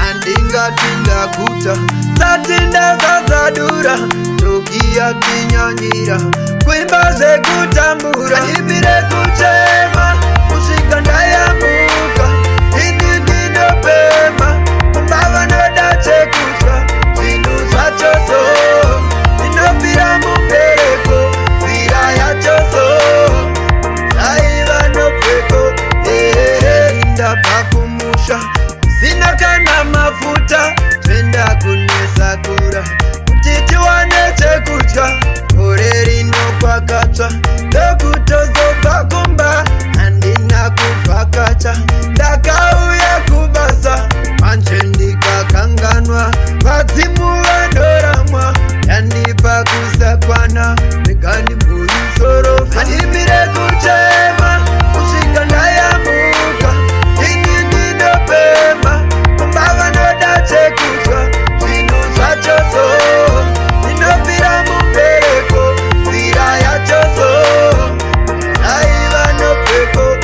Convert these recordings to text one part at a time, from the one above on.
Andinga kuta satinda zazadura tokia kinyanyira kwimba ze kutambura ibire kuchema musika ndayamuka ini ndindo pema umbava nodache kutwa zinu zvachoso inofira mupereko fira yachoso zaiva nopfeko indapakumusha sina kana mafuta twenda kunesakura kuti tiwane chekutya gore rino kwakatsva ndokutozobva kumba handina kuvhakacha ndakauya kubasa manje ndikakanganwa vadzimu vandoramwa yandipa kusakwana regani muisoro handimire kuchema kusvika ndayamuka ini ndinopema kumbava noda chekutya zvinhu zvachoso inofira mupereko fira yachoso aiva nopfeko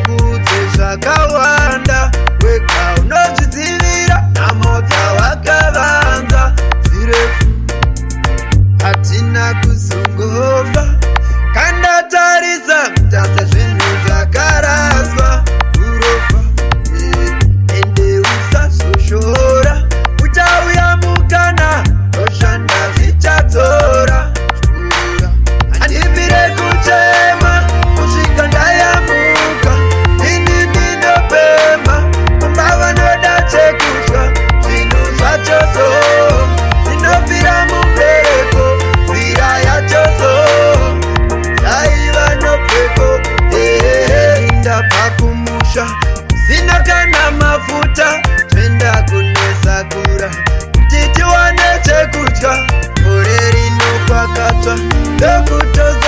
kudze zvakawanda wega unozvidzivira nhamo dzawakavanza zirefu hatina kuzongofa kandatarisa kutasa zvinhu zvakaraswa urofa ende usazoshora uchauya mukana toshanda zvichadzora shura handimire kuchema kusvika ndayamuka ini ndinopema kumbava noda chekutya zvinhu zvachoso inofira mupereko fira yachoso zaiva nopfeko indabva kumusha sina kana mafuta twenda kunesakura kuti tiwane chekutya gore rino kwakatsva ndokutoza